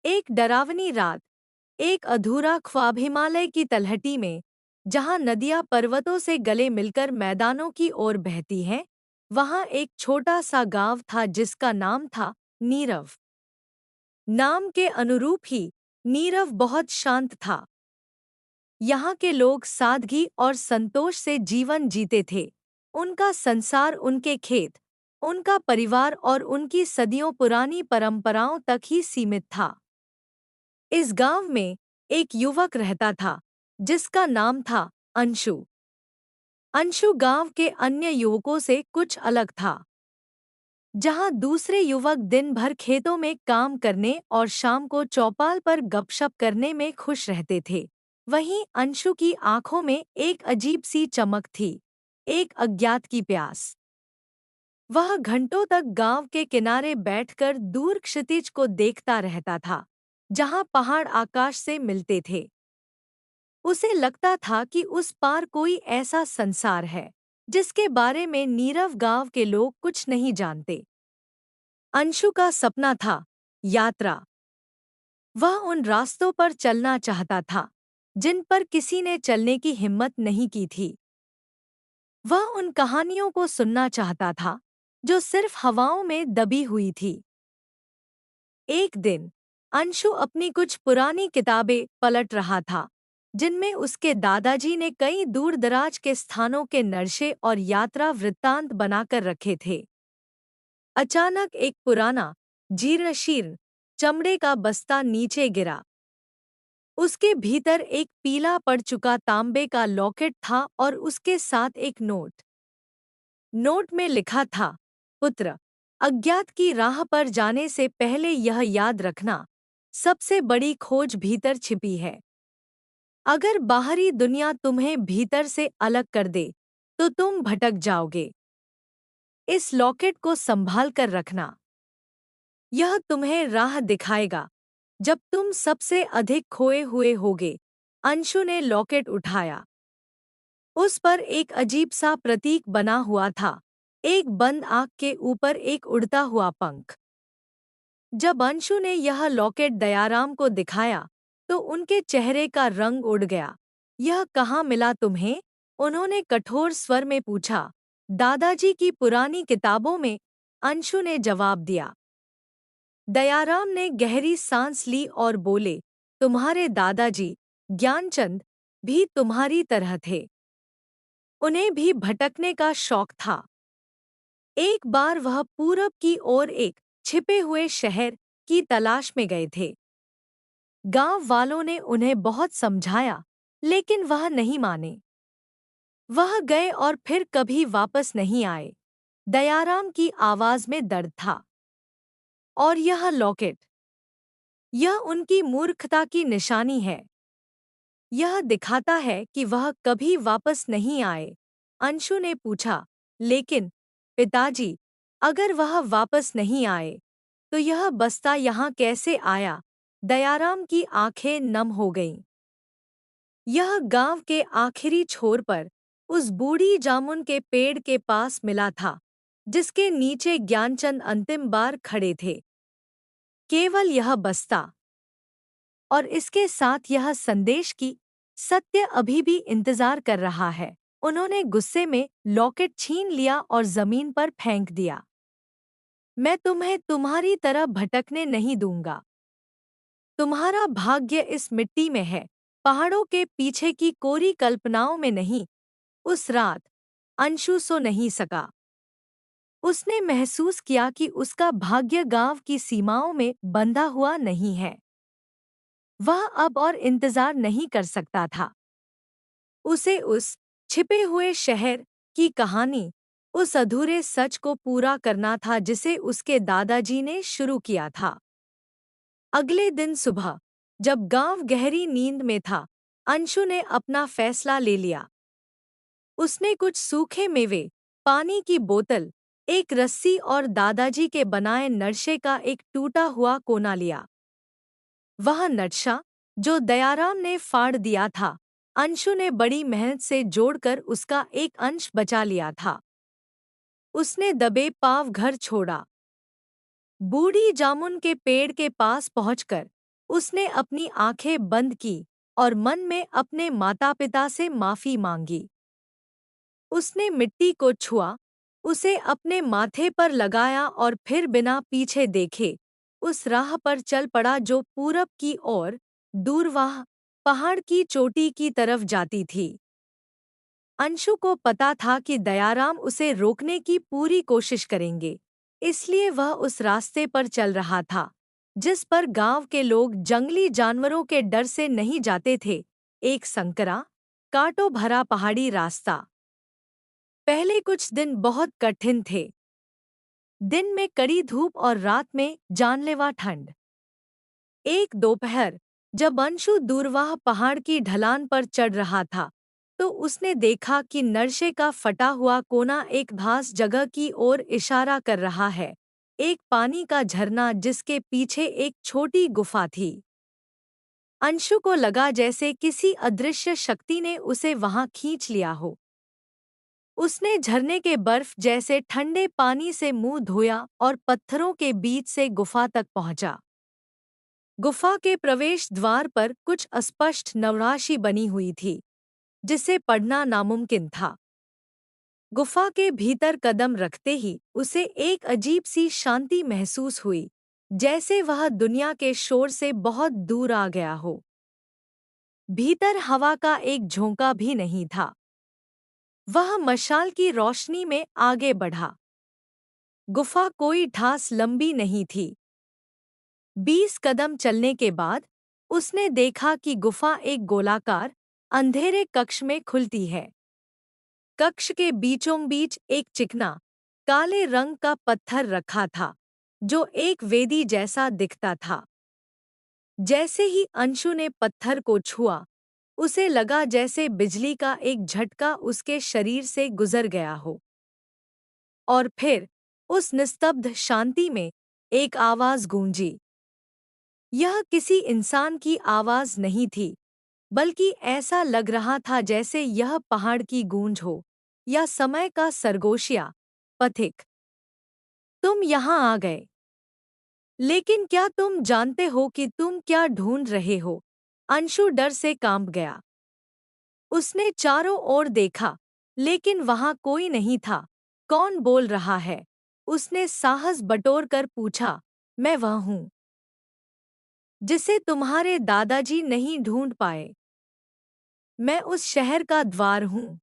एक डरावनी रात, एक अधूरा ख्वाब हिमालय की तलहटी में, जहां नदियां पर्वतों से गले मिलकर मैदानों की ओर बहती हैं, वहां एक छोटा सा गांव था जिसका नाम था नीरव। नाम के अनुरूप ही नीरव बहुत शांत था। यहाँ के लोग सादगी और संतोष से जीवन जीते थे। उनका संसार उनके खेत, उनका परिवार और उनकी सदियों पुरानी परंपराओं तक ही सीमित था। इस गांव में एक युवक रहता था जिसका नाम था अंशु। अंशु गांव के अन्य युवकों से कुछ अलग था। जहां दूसरे युवक दिन भर खेतों में काम करने और शाम को चौपाल पर गपशप करने में खुश रहते थे, वहीं अंशु की आंखों में एक अजीब सी चमक थी, एक अज्ञात की प्यास। वह घंटों तक गांव के किनारे बैठकर दूर क्षितिज को देखता रहता था, जहां पहाड़ आकाश से मिलते थे। उसे लगता था कि उस पार कोई ऐसा संसार है जिसके बारे में नीरव गांव के लोग कुछ नहीं जानते। अंशु का सपना था यात्रा। वह उन रास्तों पर चलना चाहता था जिन पर किसी ने चलने की हिम्मत नहीं की थी। वह उन कहानियों को सुनना चाहता था जो सिर्फ हवाओं में दबी हुई थी। एक दिन अंशु अपनी कुछ पुरानी किताबें पलट रहा था, जिनमें उसके दादाजी ने कई दूर-दराज के स्थानों के नक्शे और यात्रा वृत्तांत बनाकर रखे थे। अचानक एक पुराना, जीर्ण-शीर्ण, चमड़े का बस्ता नीचे गिरा। उसके भीतर एक पीला पड़ चुका तांबे का लॉकेट था और उसके साथ एक नोट। नोट में लिखा था, पुत्र, अज्ञात की राह पर जाने से पहले यह याद रखना, सबसे बड़ी खोज भीतर छिपी है। अगर बाहरी दुनिया तुम्हें भीतर से अलग कर दे, तो तुम भटक जाओगे। इस लॉकेट को संभाल कर रखना। यह तुम्हें राह दिखाएगा जब तुम सबसे अधिक खोए हुए होगे। अंशु ने लॉकेट उठाया। उस पर एक अजीब सा प्रतीक बना हुआ था, एक बंद आँख के ऊपर एक उड़ता हुआ पंख। जब अंशु ने यह लॉकेट दयाराम को दिखाया, तो उनके चेहरे का रंग उड़ गया। यह कहाँ मिला तुम्हें? उन्होंने कठोर स्वर में पूछा। दादाजी की पुरानी किताबों में, अंशु ने जवाब दिया। दयाराम ने गहरी सांस ली और बोले, तुम्हारे दादाजी, ज्ञानचंद, भी तुम्हारी तरह थे। उन्हें भी भटकने का शौक था। एक बार वह पूरब की ओर एक छिपे हुए शहर की तलाश में गए थे। गांव वालों ने उन्हें बहुत समझाया, लेकिन वह नहीं माने। वह गए और फिर कभी वापस नहीं आए। दयाराम की आवाज में दर्द था। और यह लॉकेट, यह उनकी मूर्खता की निशानी है। यह दिखाता है कि वह कभी वापस नहीं आए। अंशु ने पूछा, लेकिन पिताजी, अगर वह वापस नहीं आए, तो यह बस्ता यहाँ कैसे आया? दयाराम की आंखें नम हो गईं। यह गांव के आखिरी छोर पर, उस बूढ़ी जामुन के पेड़ के पास मिला था, जिसके नीचे ज्ञानचंद अंतिम बार खड़े थे। केवल यह बस्ता, और इसके साथ यह संदेश कि सत्य अभी भी इंतजार कर रहा है। उन्होंने गुस्से में लॉकेट छीन लिया और जमीन पर फेंक दिया। मैं तुम्हें तुम्हारी तरह भटकने नहीं दूंगा। तुम्हारा भाग्य इस मिट्टी में है, पहाड़ों के पीछे की कोरी कल्पनाओं में नहीं। उस रात अंशु सो नहीं सका। उसने महसूस किया कि उसका भाग्य गांव की सीमाओं में बंधा हुआ नहीं है। वह अब और इंतजार नहीं कर सकता था। उसे उस छिपे हुए शहर की कहानी, उस अधूरे सच को पूरा करना था जिसे उसके दादाजी ने शुरू किया था। अगले दिन सुबह, जब गांव गहरी नींद में था, अंशु ने अपना फैसला ले लिया। उसने कुछ सूखे मेवे, पानी की बोतल, एक रस्सी और दादाजी के बनाए नक्शे का एक टूटा हुआ कोना लिया। वह नक्शा, जो दयाराम ने फाड़ दिया था, अंशु ने बड़ी मेहनत से जोड़कर उसका एक अंश बचा लिया था। उसने दबे पांव घर छोड़ा। बूढ़ी जामुन के पेड़ के पास पहुंचकर उसने अपनी आंखें बंद की और मन में अपने माता-पिता से माफी मांगी। उसने मिट्टी को छुआ, उसे अपने माथे पर लगाया और फिर बिना पीछे देखे उस राह पर चल पड़ा जो पूरब की ओर दूरवाह पहाड़ की चोटी की तरफ जाती थी। अंशु को पता था कि दयाराम उसे रोकने की पूरी कोशिश करेंगे, इसलिए वह उस रास्ते पर चल रहा था जिस पर गांव के लोग जंगली जानवरों के डर से नहीं जाते थे। एक संकरा, कांटों भरा पहाड़ी रास्ता। पहले कुछ दिन बहुत कठिन थे। दिन में कड़ी धूप और रात में जानलेवा ठंड। एक दोपहर, जब अंशु दूरवाह पहाड़ की ढलान पर चढ़ रहा था, तो उसने देखा कि नरशे का फटा हुआ कोना एक घास जगह की ओर इशारा कर रहा है। एक पानी का झरना जिसके पीछे एक छोटी गुफा थी। अंशु को लगा जैसे किसी अदृश्य शक्ति ने उसे वहां खींच लिया हो। उसने झरने के बर्फ जैसे ठंडे पानी से मुंह धोया और पत्थरों के बीच से गुफा तक पहुंचा। गुफा के प्रवेश द्वार पर कुछ अस्पष्ट नवराशि बनी हुई थी, जिसे पढ़ना नामुमकिन था। गुफा के भीतर कदम रखते ही उसे एक अजीब सी शांति महसूस हुई, जैसे वह दुनिया के शोर से बहुत दूर आ गया हो। भीतर हवा का एक झोंका भी नहीं था। वह मशाल की रोशनी में आगे बढ़ा। गुफा कोई ठास लंबी नहीं थी। 20 कदम चलने के बाद उसने देखा कि गुफा एक गोलाकार, अंधेरे कक्ष में खुलती है। कक्ष के बीचों बीच एक चिकना, काले रंग का पत्थर रखा था, जो एक वेदी जैसा दिखता था। जैसे ही अंशु ने पत्थर को छुआ, उसे लगा जैसे बिजली का एक झटका उसके शरीर से गुजर गया हो। और फिर उस निस्तब्ध शांति में एक आवाज गूंजी। यह किसी इंसान की आवाज नहीं थी, बल्कि ऐसा लग रहा था जैसे यह पहाड़ की गूंज हो या समय का सरगोशिया। पथिक, तुम यहाँ आ गए, लेकिन क्या तुम जानते हो कि तुम क्या ढूंढ रहे हो? अंशु डर से कांप गया। उसने चारों ओर देखा, लेकिन वहां कोई नहीं था। कौन बोल रहा है? उसने साहस बटोर कर पूछा। मैं वह हूँ जिसे तुम्हारे दादाजी नहीं ढूंढ पाए। मैं उस शहर का द्वार हूँ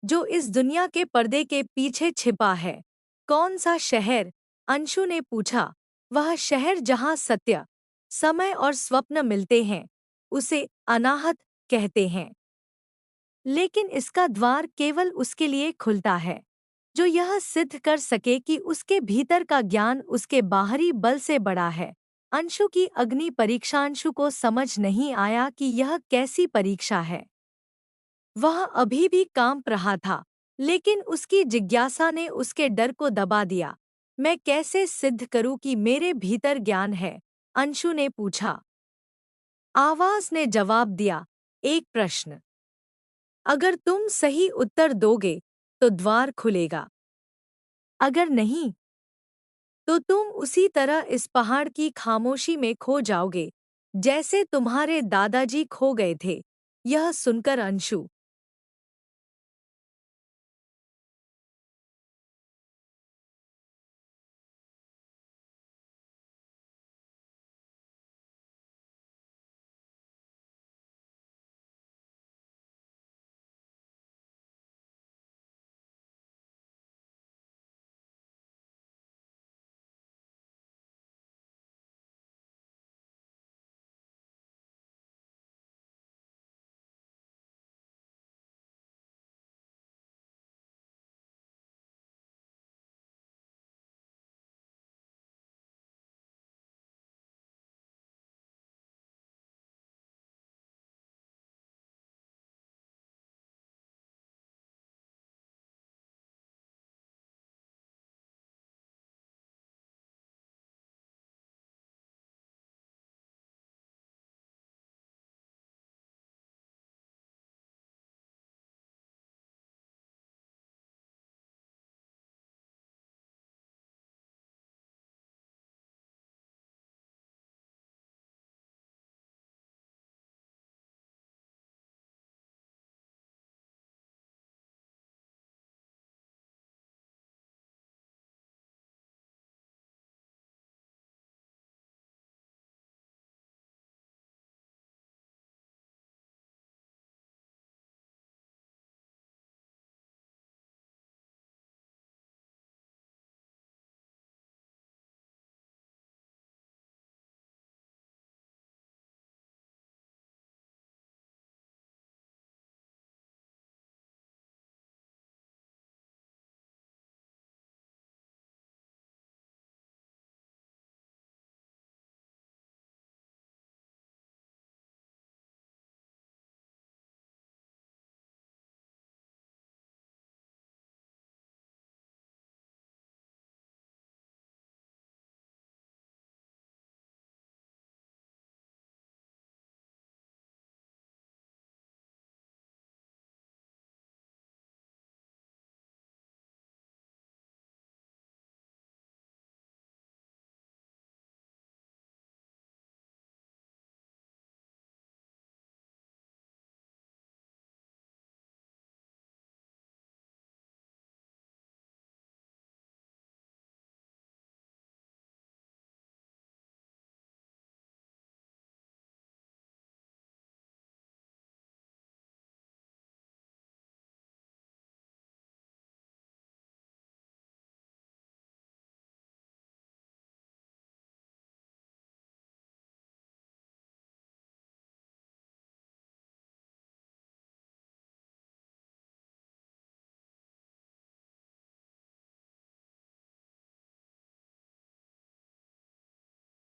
जो इस दुनिया के पर्दे के पीछे छिपा है। कौन सा शहर? अंशु ने पूछा। वह शहर जहाँ सत्य, समय और स्वप्न मिलते हैं, उसे अनाहत कहते हैं। लेकिन इसका द्वार केवल उसके लिए खुलता है जो यह सिद्ध कर सके कि उसके भीतर का ज्ञान उसके बाहरी बल से बड़ा है। अंशु की अग्नि परीक्षा। अंशु को समझ नहीं आया कि यह कैसी परीक्षा है। वह अभी भी कांप रहा था, लेकिन उसकी जिज्ञासा ने उसके डर को दबा दिया। मैं कैसे सिद्ध करूं कि मेरे भीतर ज्ञान है? अंशु ने पूछा। आवाज ने जवाब दिया, एक प्रश्न। अगर तुम सही उत्तर दोगे तो द्वार खुलेगा। अगर नहीं, तो तुम उसी तरह इस पहाड़ की खामोशी में खो जाओगे, जैसे तुम्हारे दादाजी खो गए थे। यह सुनकर अंशु